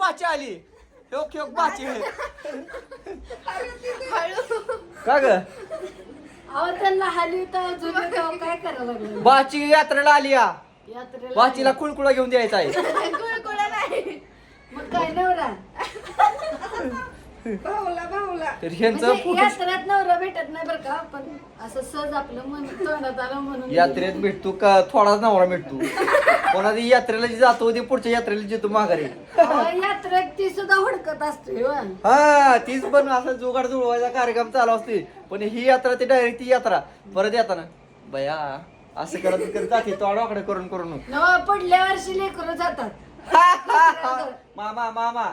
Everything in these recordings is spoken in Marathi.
बाची आली बाची का ग त्यांना हाली तर जुने तेव्हा काय करायला लागलं बाची यात्रेला आली या यात्रेला बाचीला कुळकुळा घेऊन द्यायचा आहे कुळकुळा नाही मग काय नवरा भाऊला तर ह्यांचं म्हणजे यात्रेत नवरा भेटत नाही बरं का पण असं सहज आपलं मन तोंडात आलं म्हणून यात्रेत भेटतो का थोडाच नवरा भेटतो कोणाची यात्रेला जी जातो ते पुढच्या यात्रेला जेतो माघारी यात्रेत ती सुद्धा हुडकत असते हा तीच पण असं जुगाड जुळवायचा कार्यक्रम चालू असते पण ही यात्रा ती डायरेक्ट ती यात्रा परत येताना बया असं करत जाते तोडाकडे करून करून पुढल्या वर्षी लेकरं जातात मामा मामा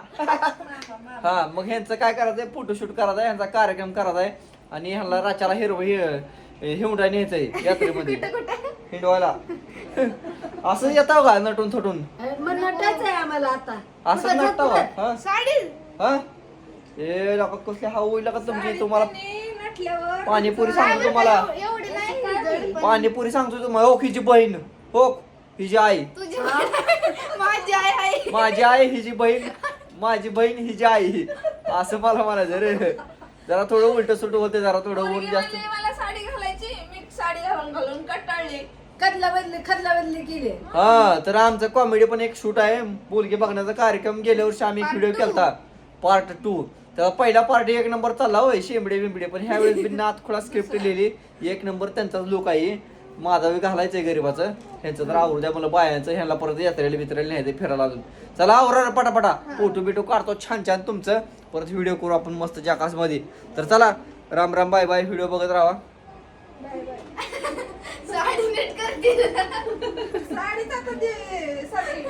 हा मग ह्यांचं काय करायचंय फोटोशूट करायचंय ह्यांचा कार्यक्रम करायचाय आणि ह्यांना राचाला हिवडा न्यायचंय यात्रेमध्ये हिंडवायला असं येताव का नटून थटून मग नटायचं आहे आम्हाला आता असं नटताव का साडी हा ए लोक कसले हा होईल का तुमची तुम्हाला पाणीपुरी सांगतो तुम्हाला पाणीपुरी सांगतो तुम्हाला हो हिची बहीण हो हिची आई माझी आई हिची बहीण माझी बहीण हिची आई असं मला म्हणायचं रे जरा थोडं उलट सुलट होते जरा थोडं ऊन जास्त मला साडी घालायची मी साडी घालून कटाळली खदला बदली केली हा तर आमचं कॉमेडी पण एक शूट आहे बोलके बघण्याचा कार्यक्रम गेल्या वर्षी आम्ही एक व्हिडिओ केलता पार्ट 2 तर पहिला पार्ट 1 नंबर चालला होय शेंबडे बिंबडे पण ह्या वेळेस बिन नाथ खोळा स्क्रिप्ट लिहिली 1 नंबर त्यांचाच लोक आहे माझा बी घालायचंय गरीबाचं ह्यांचं तर आवडू द्या मला बायांचं ह्यांना परत यात्रेला बित्रेला न्यायचं फिरायला अजून चला आवरा पटापटा फोटो बिटो काढतो छान छान तुमचं परत व्हिडिओ करू आपण मस्त जाकास मध्ये तर चला Ram Ram bye bye video बघत राहा साडी नीट करते साडीच आता ते साडी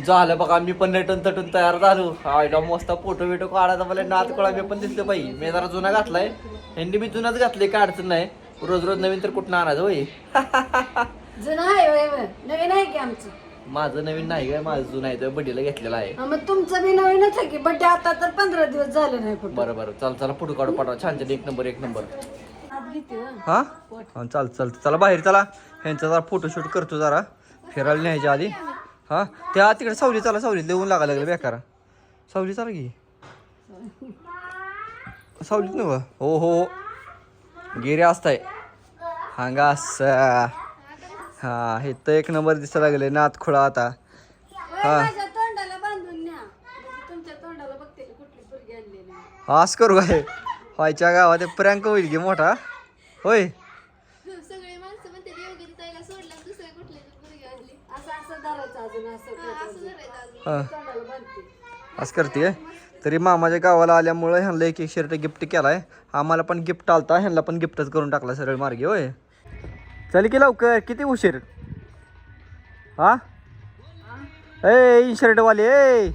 झालं बघा मी पण नटून तटून तयार झालो आयडा मस्त फोटो बिटो काढायचा मला नात कोळा मी पण दिसलं पाहिजे मी जरा जुना घातलाय हेंडी मी जुनाच घातले काय अडचण नाही रोज रोज नवीन तर कुठं आणायचं होय जुनं आहे नवीन आहे की आमचं माझं नवीन नाही काय माझं जुना आहे बड्डीला घेतलेला आहे मग तुमचं बी नवीनच आहे की बड्डे आता तर 15 दिवस झाले नाही फोटो बरं बरं चल चला फोटो काढू पाठवा छान छान एक नंबर आत घेते हा चाल चल चला बाहेर चला ह्यांचा जरा फोटोशूट करतो जरा फिरायला न्यायच्या आधी हा त्या तिकडे सावली चला सावलीत लिहून लागायला लागलं बेकार सावली चला की सावलीत नव्ह हो हो गिरे असताय हांगा असं हा हे तर एक नंबर दिसायला लागले नाथ खुळा आता हा माझ्या तोंडाला बांधून न्या तुमच्या तोंडाला बघते कुठली पोरगी आणली नाही हाच करू काय व्हायच्या गावात प्रँक होईल की मोठा होय सगळे माणसं म्हणते योग्य ताईला सोडला दुसऱ्या कुठल्या पोरगी आणली असं धरायचं अजून असं धरायचं हा तोंडाला बांधते असं करते तरी मामाच्या गावाला आल्यामुळे ह्यांना एक शर्ट गिफ्ट केलाय आम्हाला पण गिफ्ट आलता ह्यांना पण गिफ्टच करून टाकला सरळ मार्गे होय चल की लवकर किती उशीर हा ए शर्ट वाले ए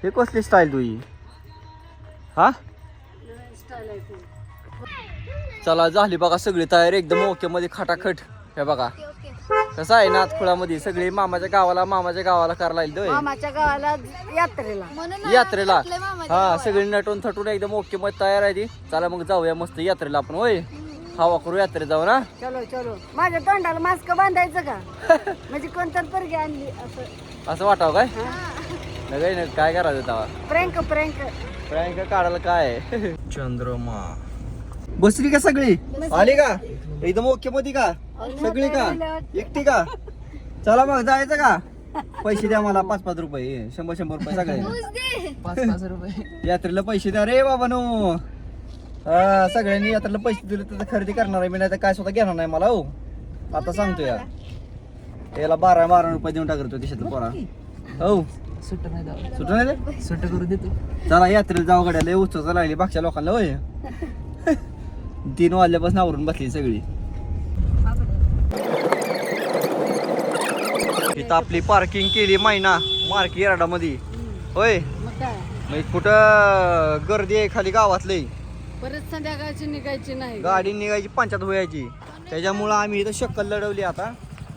हे कसली स्टाईल तुझी हा स्टाईल आहे ती. चला झाली बघा सगळी तयारी एकदम ओके मध्ये खटाखट हे बघा कसं आहे नाथखुळामध्ये सगळे मामाच्या गावाला करायला येईल मामाच्या गावाला यात्रेला यात्रेला हा सगळी नटून थटून एकदम ओके मध्ये तयार आहे ती चला मग जाऊया मस्त यात्रेला आपण होय हवा करू यात्रेत जाऊ ना चलो माझ्या तोंडाला मास्क बांधायचं का म्हणजे कोणतर पोरगी आणली असं वाटावं काय नाही काय करायचं तेव्हा प्रँक प्रँक काढायला काय चंद्रमा बसली का सगळी आली का एकदम ओके मध्ये का सगळी का एकटी का चला मग जायचं का पैसे द्या मला 5-5 रुपये 100 रुपये सगळे 5 रुपये यात्रेला पैसे द्या रे बाबा नो हा सगळ्यांनी यात्रेला पैसे दिले तर खरेदी करणार आहे मी नाही तर काय स्वतः घेणार नाही मला हो आता सांगतो याला 12 रुपये देऊन टाकतो खिशातलं पोरा हो सुट्ट नाही सुटलं सुट्ट करू देतो चला यात्रेला जाऊ गड्या उत्सव लागली मागच्या लोकांना होय 3 वाजल्यापासून आवरून बसली सगळी इथं आपली पार्किंग केली महिना मार्की यार्डामध्ये होय मग कुठं गर्दी आहे खाली गावातले परत संध्याकाळची निघायची नाही गाडी निघायची पंचायत व्हायची त्याच्यामुळं आम्ही इथं शक्कल लढवली आता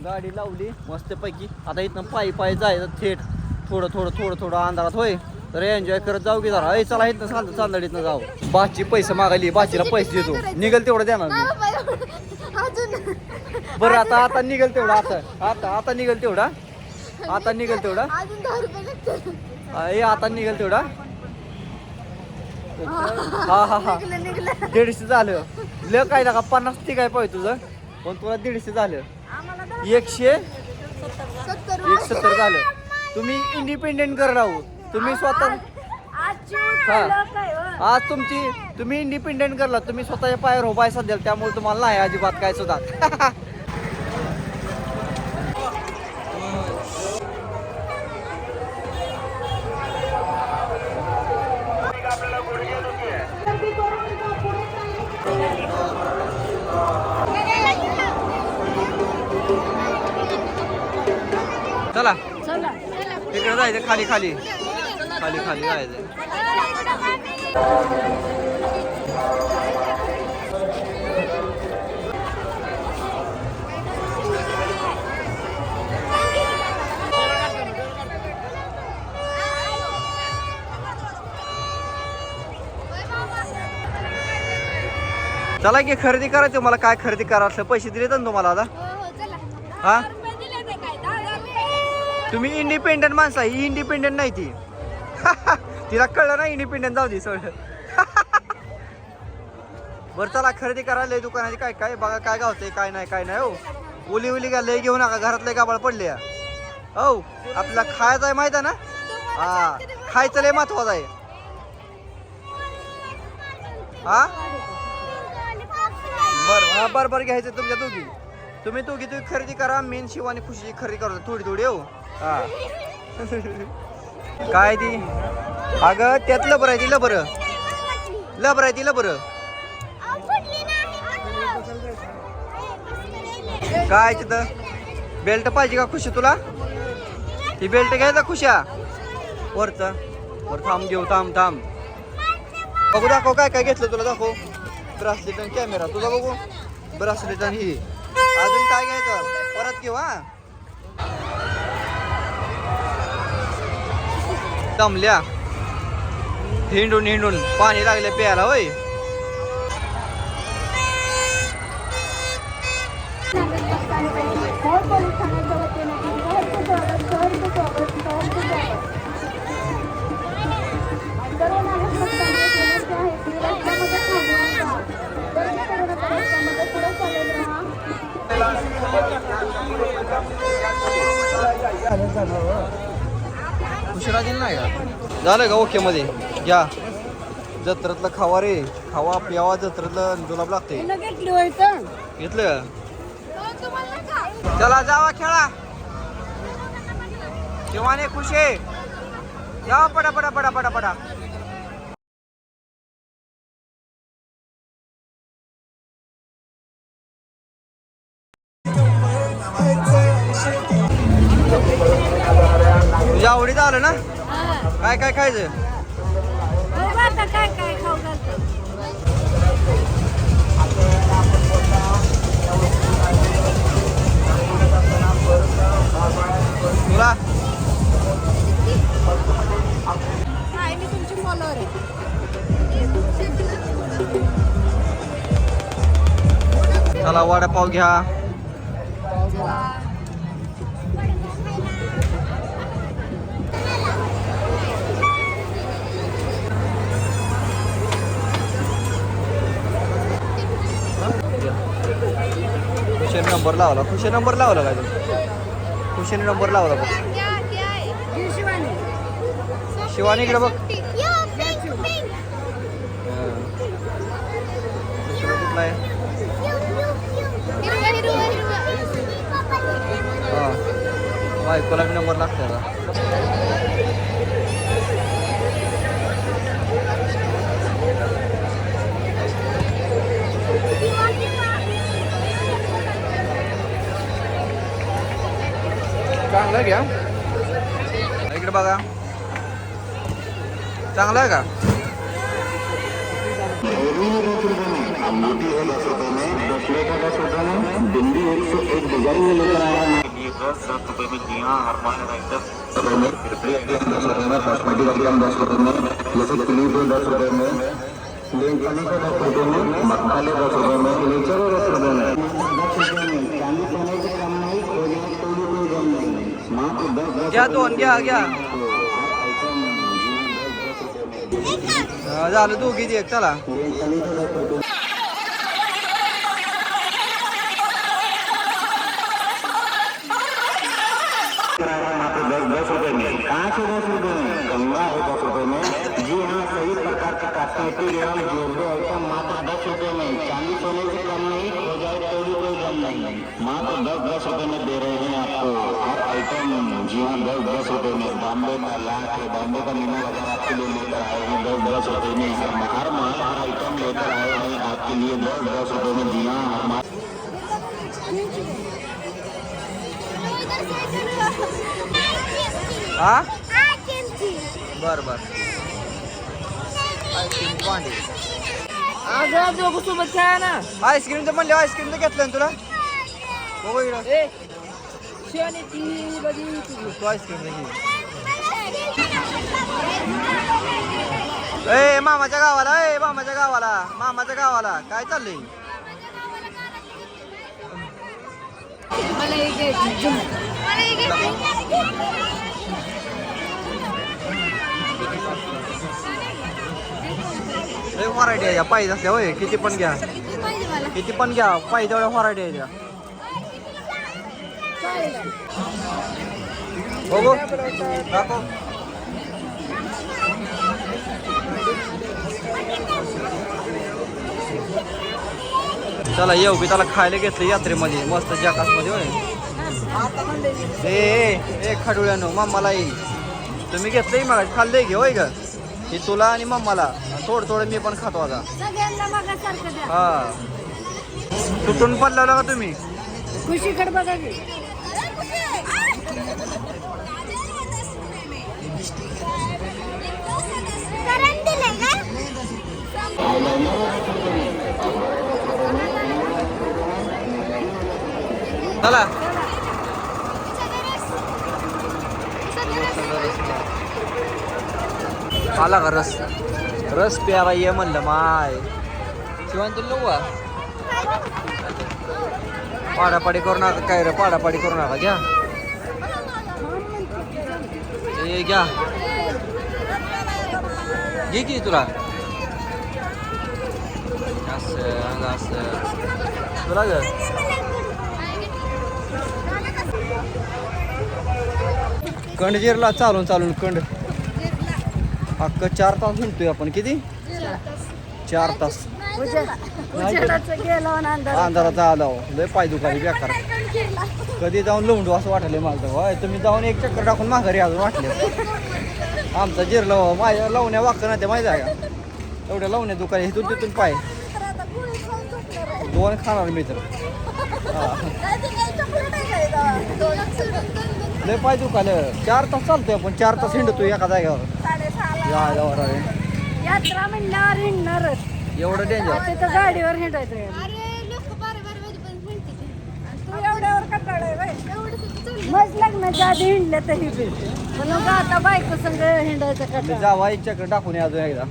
गाडी लावली मस्तपैकी आता इथनं पायी जायचं थेट थोडं अंधारात होय तर एन्जॉय करत जाऊ की जरा चला इथनं चांदडीतनं जाऊ बाची पैसे मागायली बाचीला पैसे देतो निघल तेवढं देणार मी. अजून बरं आता निघल तेवढा आता निघल तेवढा आता निघल तेवढा अजून 10 रुपये लागतील. आता निघल तेवढा हा निघलं 150 झालं ल काय लागा 50 ती काय पाहिजे तुझं पण तुला 150 झालं आम्हाला 170 झालं. तुम्ही इंडिपेंडेंट कर राहू तुम्ही स्वतः आज तुम्ही इंडिपेंडेंट करला तुम्ही स्वतःच्या पायावर उभाय सध्या त्यामुळे तुम्हाला नाही अजिबात काय सुद्धा. चला तिकडे जायचं खाली जायचं. चला की खरेदी करायचं तुम्हाला काय खरेदी करा असलं पैसे दिले तर तुम्हाला आता हा तुम्ही इंडिपेंडंट माणसं ही इंडिपेंडंट नाही ती. तिला कळलं नाही इंडिपेंडंट जाऊ दे सगळं. बरं चला खरेदी करायला दुकानाची काय काय बघा काय गावतंय काय नाही हो उली का लय घेऊ नका घरातले गाबाळ पडले हो आपल्याला खायचं आहे माहित आहे ना हा खायचं लय महत्वाचं आहे हा बरं घ्यायचं तुमच्या तुम्ही दोघी खरेदी करा मेन शिवानी खुशी खरेदी करू थोडी हो हा. काय ती अगं त्यात लबर आहे ती लबर आहे ती लबर काय तिथं बेल्ट पाहिजे का खुशी तुला ती बेल्ट घ्यायचा खुशा वर थांब बघू दाखव काय घेतलं तुला दाखव ब्रासलेट आणि कॅमेरा तुझा बघू ब्रासलेट आणि ही अजून काय घ्यायचं परत घेऊ हा दमल्या हिंडून पाणी लागले प्यायला होय. उशिरा दिल नाही का झालं का ओके मध्ये घ्या जत्रेतलं खावा रे खावा प्यावा जत्रेतलं जुलाब लागते घेतलं चला जावा खेळा शिवाने खुशे जावा पडा तुझ्या आवडीचं आलं ना काय खायचं काय खाऊ घालतो तुला मी तुमची फॉलोअर आहे चला वडापाव घ्या खुशी नंबर लावला काय खुशीने नंबर लावला बघ शिवानी इकडे बघ कुठला आहे बायकोला बी नंबर लागते आता चांगलं घ्या इकडे बघा चांगलं आहे का कॉस्मेटिक आइटम 10 रुपए में, जैसे क्लिप 10 रुपए में, लेंस का 10 रुपए में, मक्खले 10 रुपए में, लेचर 10 रुपए में, 10 रुपए में, चांदी सोने से कम नहीं, कोई गम नहीं, मात्र 10 घ्या दोन घ्या झालं दोघी दे चला. मात्र 10 रुपए में, कांच 10 रुपए में, गंगा है 10 रुपए में. जी हाँ, सही प्रकार का कॉस्मेटिक एवं ज्वेलरी आइटम मात्र 10 रुपए में, चांदी सोने से कम नहीं, हो जाए तो भी कोई गम नहीं, मात्र 10 रुपए में दे रहे हैं आपको हर आइटम. जी हाँ, 10 रुपए में. बॉम्बे का लाख है, बॉम्बे का मीना बाजार आपके लिए लेकर आए हैं 10 रुपए में. हर माल हर आइटम लेकर आए हैं आपके लिए 10 रुपए में. जी हाँ, हमारे हा बर बर. आईस्क्रीम पांडे अगं दोघं सोबत खेळा ना. आईस्क्रीम तर म्हणले आईस्क्रीम तर घेतलं ना तुला बघू इकडं. शनीची बघी तू आईस्क्रीम घे. ए मामाच्या मामाच्या गावाला काय चाललंय. मला एक घ्यायची. व्हरायटी आहे पाहिजे असल्या होय किती पण घ्या पाहिजे तेवढ्या व्हरायटी आहे त्या. बघू दाखव. चला येऊ की त्याला खायला घेतलं यात्रेमध्ये मस्त जकासमध्ये होय. ए खडुळ्यानो मम्माला येईल तुम्ही घेतलंय मग खाल्लंय घे होय ग. ही तुला आणि मम्माला थोडं मी पण खातो आता. सगळ्यांना बघासारखं द्या. हा तुटून पडला का तुम्ही. खुशीकडे बघा की. चला आला का रस प्यावा ये म्हणलं माय शिवान तुला नव्हा पाडापाडी करू नका काय रे पाडापाडी करू नका घ्या हे घ्या घे की तुला असं तुला ग कंड जिरला चालून कंड अक्क 4 तास म्हणतोय आपण किती 4 तास अंधाराचा आला लय पाय दुखारी बेकार कधी जाऊन लवंडू असं वाटलं मला होय तुम्ही जाऊन एक चक्कर टाकून माघारी अजून वाटले आमचा जिरलं माझ्या लावण्या वाक्य ना ते माहिती आहे का एवढ्या लावण्या दुकाने इथून तिथून पाय 2 खाणार मी तर लय पाय दुखालं 4 तास चालतोय आपण 4 तास हिंडतोय एका जागेवर यात्रा म्हणल्यावर हिंडणारच एवढं डेंजर तिथं गाडीवर हिंडायचं. तू एवढ्यावर कंटाळाय मग लग्नाच्या आधी हिंडले तर ही म्हणून आता बायको संग हिंडायचं का जावा एक चक्कर टाकून या अजून एकदा